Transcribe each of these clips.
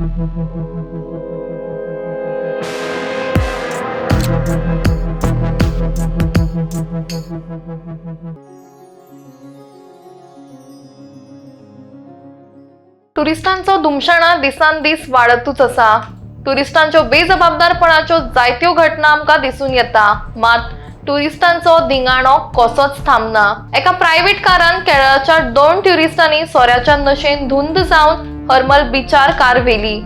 टुरिस्टांचो दुमशाणा दिसान दीस वाढतूच आसा। टुरिस्टांच्यो बेजबाबदारपणाच्यो जायत्यो घटना आमकां दिसून येता, मात टुरिस्टांचो धिंगाणो कसोच थांबना। एका प्रायव्हेट कारान केरळाच्या 2 टुरिस्टांनी सोऱ्याच्या नशेन धुंद जावन हरमल बीचार कार व्हेली।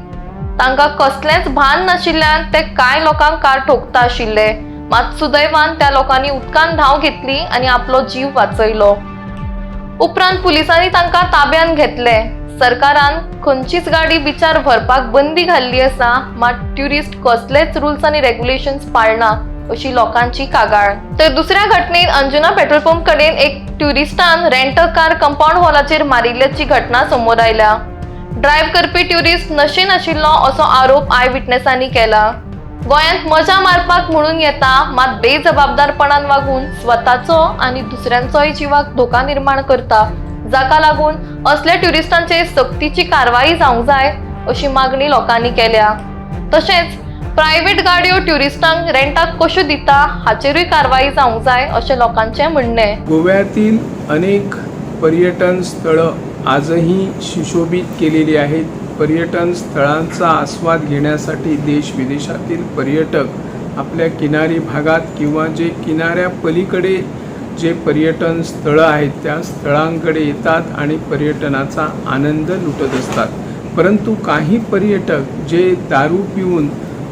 तांकां कसलेंच भान नाशिल्ल्यान ते कांय लोकांक कार ठोकता आशिल्ले, मात सुदैवान त्या लोकांनी उदकान धांव घेतली आनी आपलो जीव वाचयलो। उपरांत पुलिसांनी तांकां ताब्यात घेतले। सरकारान खंयचीच गाडी बिचार व्हरपाक बंदी घाल्ली आसा, मात ट्युरिस्ट कसलेच रुल्स आनी रेग्युलेशन्स पाळना अशी लोकांची कागाळ। तर दुसऱ्या घटनेत अंजुना पेट्रोल पंप कडेन एक ट्युरिस्टान रेंटल कार कंपाऊंड वॉलाचेर मारिल्ल्याची घटना समोर आयल्या। ड्रायव्ह करपी ट्युरिस्ट नशेन आशिल्लो असो आरोप आय विटनेसांनी केला। गोंयांत मजा मारपाक म्हणून येता, मात बेजबाबदारपणान वागून स्वताचो आनी दुसऱ्यांचोय जिवाक धोका निर्माण करता, जाका लागून असल्या ट्युरिस्टांचेर सक्तीची कारवाई जावंक जाय अशी मागणी लोकांनी केल्या। तशेंच प्रायव्हेट गाडयो ट्युरिस्टांक रेंटाक कश्यो दिता हाचेरूय कारवाई जावंक जाय अशें लोकांचें म्हणणें। गोव्यातील अनेक पर्यटन स्थळं आजही सुशोभित केलेली आहेत। पर्यटन स्थळांचा आस्वाद घेण्यासाठी देश विदेशातील पर्यटक आपल्या किनारी भागात किंवा जे किनाऱ्या पलीकडे जे पर्यटन स्थळं आहेत त्या स्थळांकडे येतात आणि पर्यटनाचा आनंद लुटत असतात। परंतु काही पर्यटक जे दारू पिऊन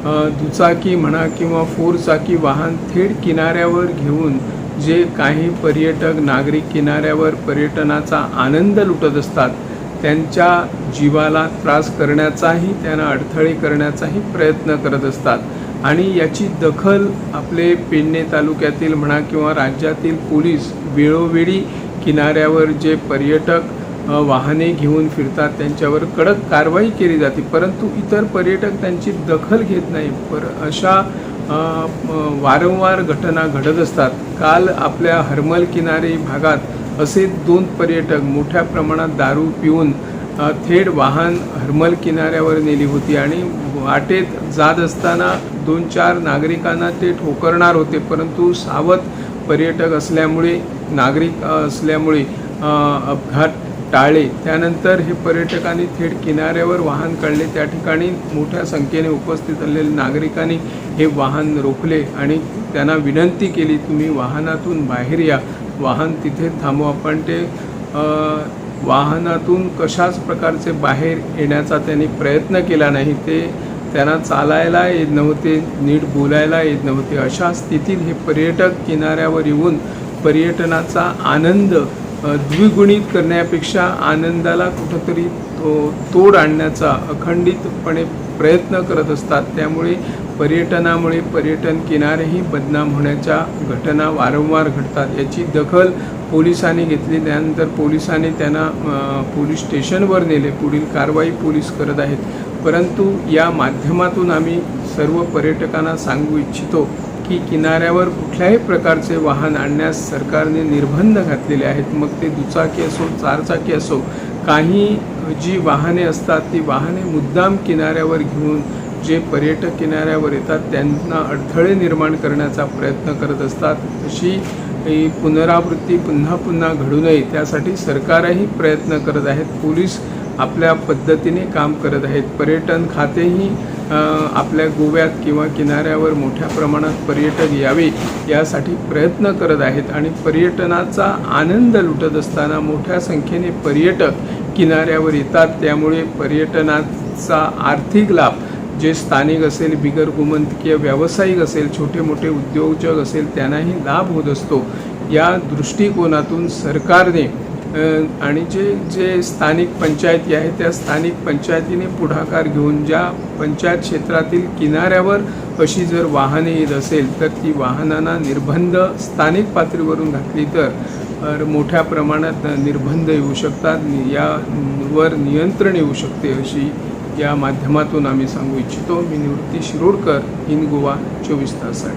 दुचाकी म्हणा किंवा 4 चाकी वाहन थेट किनाऱ्यावर घेऊन जे काही पर्यटक नागरिक किनाऱ्यावर पर्यटनाचा आनंद लुटत असतात, त्यांच्या जीवाला त्रास करण्याचाही त्यांना अडथळे करण्याचाही प्रयत्न करत असतात। आणि याची दखल आपले पेडणे तालुक्यातील म्हणा किंवा राज्यातील पोलीस वेळोवेळी किनाऱ्यावर जे पर्यटक वाहने घेऊन फिरतात त्यांच्यावर कडक कारवाई केली जाते, परंतु इतर पर्यटक त्यांची दखल घेत नाही। अशा वारंवार घटना घडत असतात। काल आपल्या हरमल किनारी भागात असे 2 पर्यटक मोठ्या प्रमाणात दारू पिऊन थेट वाहन हरमल किनाऱ्यावर नेली होती आणि वाटेत जात असताना 2-4 नागरिकांना ते ठोकरणार होते, परंतु सावध पर्यटक असल्यामुळे नागरिक असल्यामुळे अपघात टाळले। त्यानंतर हे पर्यटकांनी थेट किनाऱ्यावर वाहन काढले। त्या ठिकाणी मोठ्या संख्येने उपस्थित असलेल्या नागरिकांनी हे वाहन रोखले आणि त्यांना विनंती केली, तुम्ही वाहनातून बाहेर या, वाहन तिथे थांबवा। पण ते वाहनातून कशाच प्रकारचे बाहेर येण्याचा त्यांनी प्रयत्न केला नाही। त्यांना चालायला येत नव्हते, नीट बोलायला येत नव्हते। अशा स्थितीत हे पर्यटक किनाऱ्यावर येऊन पर्यटनाचा आनंद द्विगुणित करण्यापेक्षा आनंदाला कुठंतरी तोड आणण्याचा अखंडितपणे प्रयत्न करत असतात। त्यामुळे पर्यटनामुळे पर्यटन किनारेही बदनाम होण्याच्या घटना वारंवार घडतात। याची दखल पोलिसांनी घेतली। त्यानंतर पोलिसांनी त्यांना पोलीस स्टेशनवर नेले। पुढील कारवाई पोलीस करत आहेत। परंतु या माध्यमातून आम्ही सर्व पर्यटकांना सांगू इच्छितो की किनाऱ्यावर कुठल्याही प्रकारचे वाहन आणण्यास सरकारने निर्बंध घातलेले आहेत। मग ते दुचाकी असो, 4 चाकी असो, काही जी वाहने असतात ती वाहने मुद्दाम किनाऱ्यावर घेऊन जे पर्यटक किनाऱ्यावर येतात त्यांना अडथळे निर्माण करण्याचा प्रयत्न करत असतात। अशी पुनरावृत्ती पुन्हा पुन्हा घडू नये त्यासाठी सरकारही प्रयत्न करत आहेत। पोलीस आपल्या पद्धतीने काम करत आहेत। पर्यटन खातेही आपल्या गोव्यात किंवा किनाऱ्यावर मोठ्या प्रमाणात पर्यटक यावे यासाठी प्रयत्न करत आहेत आणि पर्यटनाचा आनंद लुटत असताना मोठ्या संख्येने पर्यटक किनाऱ्यावर येतात। त्यामुळे पर्यटनाचा आर्थिक लाभ जे स्थानिक असेल, बिगर गोमंतकीय व्यावसायिक असेल, छोटे मोठे उद्योजक असेल त्यांनाही लाभ होत असतो। या दृष्टिकोनातून सरकारने आणि जे स्थानिक पंचायती आहेत त्या स्थानिक पंचायतीने पुढाकार घेऊन ज्या पंचायत क्षेत्रातील किनाऱ्यावर अशी जर वाहने येत असेल तर ती वाहनांना निर्बंध स्थानिक पातळीवरून घातली तर मोठ्या प्रमाणात निर्बंध येऊ शकतात, यावर नियंत्रण येऊ शकते अशी या माध्यमातून आम्ही सांगू इच्छितो। मी निवृत्ती शिरोडकर, इन गोवा 24 तास।